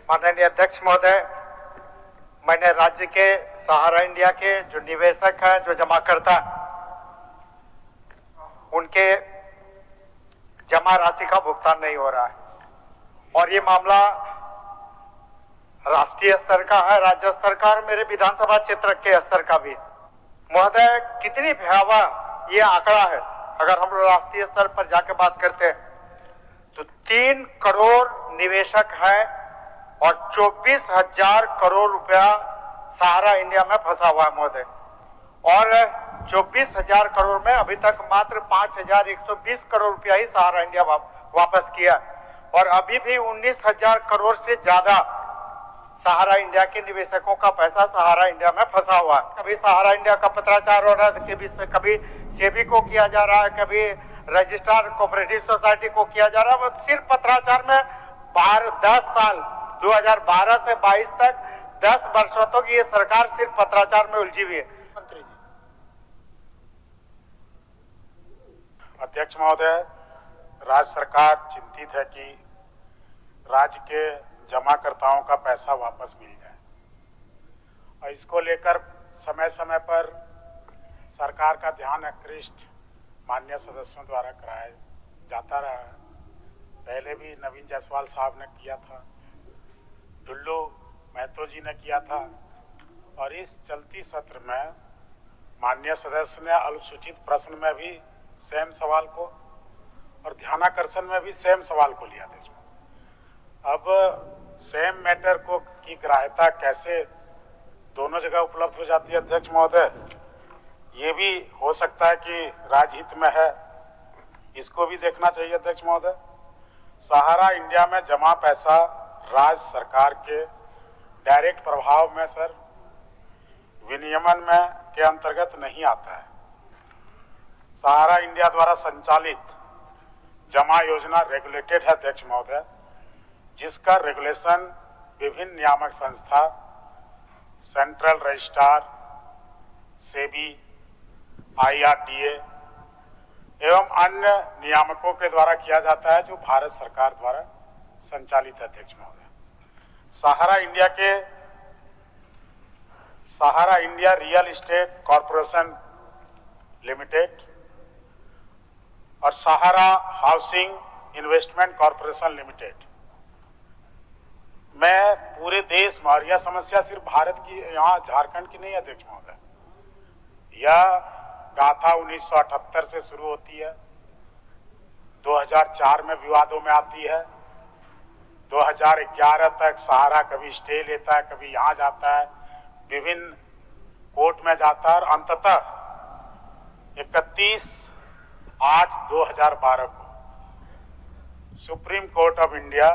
माननीय अध्यक्ष महोदय, मैंने राज्य के सहारा इंडिया के जो निवेशक हैं, जो जमाकर्ता, उनके जमा राशि का भुगतान नहीं हो रहा है और ये मामला राष्ट्रीय स्तर का है, राज्य स्तर का और मेरे विधानसभा क्षेत्र के स्तर का भी। महोदय, कितनी भयावह ये आंकड़ा है। अगर हम लोग राष्ट्रीय स्तर पर जाके बात करते हैं तो 3 करोड़ निवेशक हैं और 24,000 करोड़ रुपया सहारा इंडिया में फंसा हुआ है महोदय। और 24,000 करोड़ में अभी तक मात्र 5,120 करोड़ रुपया ही सहारा इंडिया वापस किया और अभी भी 19,000 करोड़ से ज्यादा सहारा इंडिया के निवेशकों का पैसा सहारा इंडिया में फंसा हुआ है। कभी सहारा इंडिया का पत्राचार हो रहा है, कभी सेबी को किया जा रहा है, कभी रजिस्ट्रार कोऑपरेटिव सोसाइटी को किया जा रहा है। वो सिर्फ पत्राचार में 10 साल 2012 से 22 तक 10 वर्षों तक ये सरकार सिर्फ पत्राचार में उलझी हुई है। मंत्री जी। अध्यक्ष महोदय, राज्य सरकार चिंतित है कि राज्य के जमाकर्ताओं का पैसा वापस मिल जाए और इसको लेकर समय समय पर सरकार का ध्यान आकृष्ट माननीय सदस्यों द्वारा कराया जाता रहा है। पहले भी नवीन जायसवाल साहब ने किया था, ढुल्लू महतो जी ने किया था और इस चलती सत्र में माननीय सदस्य ने अल्पसूचित प्रश्न में भी सेम सवाल को और ध्यानाकर्षण में भी सेम सवाल को लिया था। अब सेम मैटर को की ग्राह्यता कैसे दोनों जगह उपलब्ध हो जाती है अध्यक्ष महोदय, ये भी हो सकता है कि राजहित में है, इसको भी देखना चाहिए अध्यक्ष महोदय। सहारा इंडिया में जमा पैसा राज्य सरकार के डायरेक्ट प्रभाव में सर विनियमन में के अंतर्गत नहीं आता है। सहारा इंडिया द्वारा संचालित जमा योजना रेगुलेटेड है अध्यक्ष महोदय, जिसका रेगुलेशन विभिन्न नियामक संस्था, सेंट्रल रजिस्ट्रार, सेबी, IRDA एवं अन्य नियामकों के द्वारा किया जाता है, जो भारत सरकार द्वारा संचालित है अध्यक्ष महोदय। Sahara India real estate corporation limited और Sahara housing investment corporation limited में पूरे देश में, और यह समस्या सिर्फ भारत की, यहाँ झारखंड की नहीं है अध्यक्ष महोदय, यह गाथा 1978 से शुरू होती है, 2004 में विवादों में आती है, 2011 तक सहारा कभी स्टे लेता है, कभी यहाँ जाता है, विभिन्न कोर्ट में जाता है और अंततः 31/8/2012 को सुप्रीम कोर्ट ऑफ इंडिया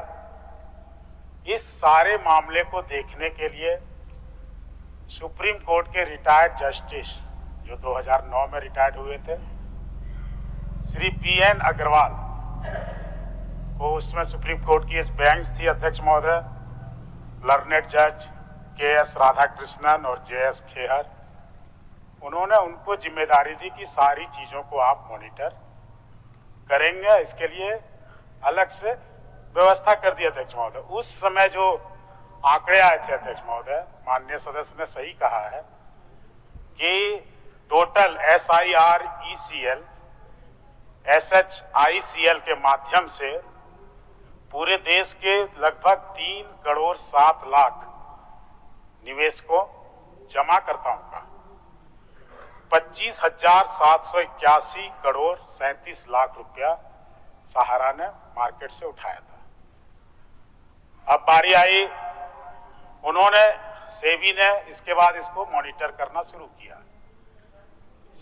इस सारे मामले को देखने के लिए सुप्रीम कोर्ट के रिटायर्ड जस्टिस, जो 2009 में रिटायर्ड हुए थे, श्री PN अग्रवाल को, उसमें सुप्रीम कोर्ट की बेंच थी अध्यक्ष महोदय, लर्नेड जज KS राधाकृष्णन और JS खेहर, उन्होंने उनको जिम्मेदारी दी कि सारी चीजों को आप मॉनिटर करेंगे, इसके लिए अलग से व्यवस्था कर दी अध्यक्ष महोदय। उस समय जो आंकड़े आए थे अध्यक्ष महोदय, माननीय सदस्य ने सही कहा है कि टोटल SIR ECL SHICL के माध्यम से पूरे देश के लगभग 3 करोड़ 7 लाख निवेशकों जमाकर्ताओं का 25,781 करोड़ 37 लाख रुपया सहारा ने मार्केट से उठाया था। अब बारी आई, उन्होंने, सेबी ने इसके बाद इसको मॉनिटर करना शुरू किया,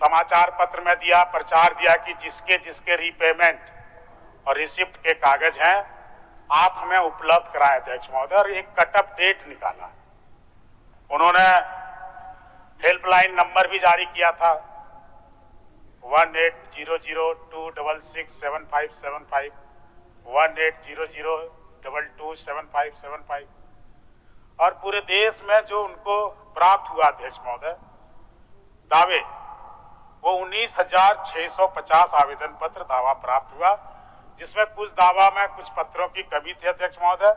समाचार पत्र में दिया, प्रचार दिया कि जिसके जिसके रीपेमेंट और रिसिप्ट के कागज हैं आप हमें उपलब्ध कराए अध्यक्ष महोदय, और एक कट ऑफ डेट निकाला। उन्होंने हेल्पलाइन नंबर भी जारी किया था 1800266757 1800227575 और पूरे देश में जो उनको प्राप्त हुआ अध्यक्ष महोदय दावे, वो 19,650 आवेदन पत्र दावा प्राप्त हुआ, जिसमें कुछ दावा में कुछ पत्रों की कमी थी अध्यक्ष महोदय।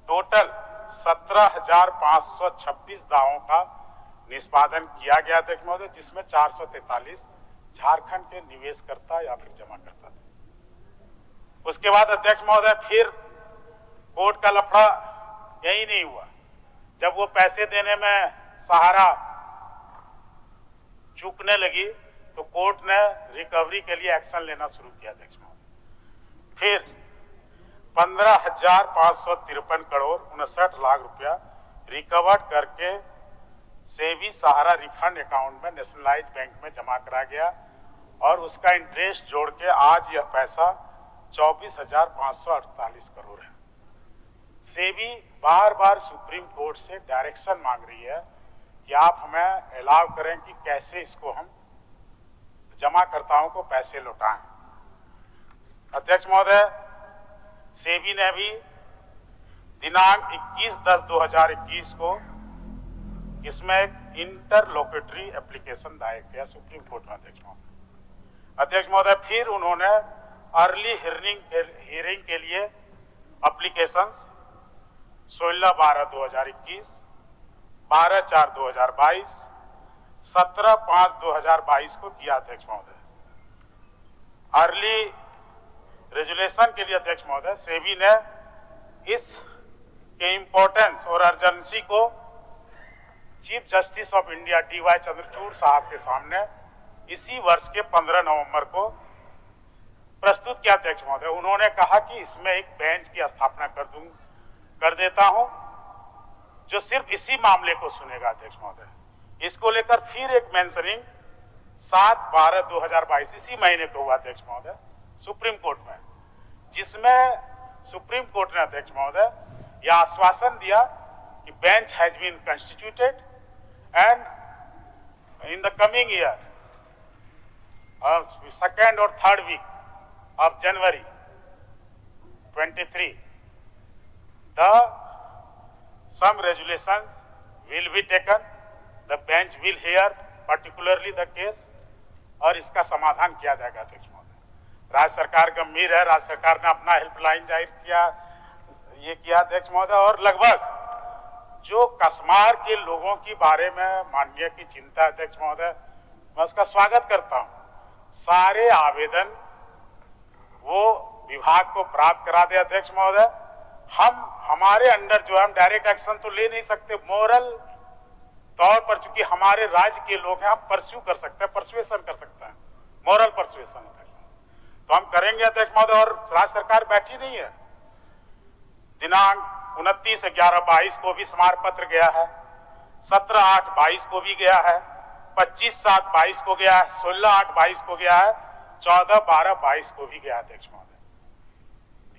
टोटल 17,526 दावों का निष्पादन किया गया अध्यक्ष महोदय, जिसमें 443 झारखंड के निवेशकर्ता या फिर जमाकर्ता थे। उसके बाद अध्यक्ष महोदय फिर कोर्ट का लफड़ा यही नहीं हुआ। जब वो पैसे देने में सहारा चूकने लगी तो कोर्ट ने रिकवरी के लिए एक्शन लेना शुरू किया अध्यक्ष महोदय। फिर 15,553 करोड़ 59 लाख रुपया रिकवर्ड करके सेबी सहारा रिफंड अकाउंट में नेशनलाइज बैंक में जमा करा गया और उसका इंटरेस्ट जोड़ के आज यह पैसा 24,548 करोड़ है। सेबी बार बार सुप्रीम कोर्ट से डायरेक्शन मांग रही है कि आप हमें अलाउ करें कि कैसे इसको हम जमाकर्ताओं को पैसे लौटाएं। अध्यक्ष महोदय, सेबी ने भी दिनांक 21/10/2021 को इसमें एक इंटरलोकेटरी एप्लीकेशन दायर किया सुप्रीम कोर्ट में अध्यक्ष महोदय। फिर उन्होंने अर्ली हियरिंग के लिए एप्लीकेशंस 16/12/2021, 12/4/2022, 17/5/2022 को किया अध्यक्ष महोदय। अर्ली रेजुलेशन के लिए अध्यक्ष महोदय सेबी ने इस के इम्पोर्टेंस और अर्जेंसी को chief justice of India DY Chandrachud साहब के सामने इसी वर्ष के 15 नवंबर को प्रस्तुत किया अध्यक्ष महोदय। उन्होंने कहा कि इसमें एक बेंच की स्थापना कर देता हूं जो सिर्फ इसी मामले को सुनेगा अध्यक्ष महोदय। इसको लेकर फिर एक मेंशनिंग 7/12/2022 इसी महीने को हुआ अध्यक्ष महोदय सुप्रीम कोर्ट में, जिसमें सुप्रीम कोर्ट ने अध्यक्ष महोदय यह आश्वासन दिया कि bench has been constituted and in the coming year second और third week of January 23, some resolutions will be taken. The bench will hear particularly the case और इसका समाधान किया जाएगा अध्यक्ष महोदय। राज्य सरकार गंभीर है। राज्य सरकार ने अपना हेल्पलाइन जाहिर किया अध्यक्ष महोदय, और लगभग जो कस्मार के लोगों के बारे में माननीय की चिंता अध्यक्ष महोदय, मैं उसका स्वागत करता हूं। सारे आवेदन वो विभाग को प्राप्त करा दे अध्यक्ष महोदय। हमारे अंडर जो है हम डायरेक्ट एक्शन तो ले नहीं सकते, मोरल तौर पर चूंकि हमारे राज्य के लोग हैं हम परस्यू कर सकते हैं, परसुएशन कर सकते हैं, मोरल परसुएशन तो हम करेंगे अध्यक्ष महोदय। और राज्य सरकार बैठी नहीं है। दिनांक 29/11/22 को भी स्मारक पत्र गया है, 17/8/22 को भी गया है, 25/7/22 को गया है, 16/8/22 को गया है, 14/12/22 को भी गया अध्यक्ष महोदय।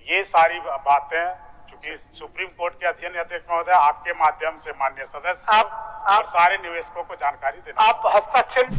ये सारी बातें चूंकि सुप्रीम कोर्ट के अधीन अध्यक्ष महोदय आपके माध्यम से माननीय सदस्य और सारे निवेशकों को जानकारी देना। आप हस्ताक्षर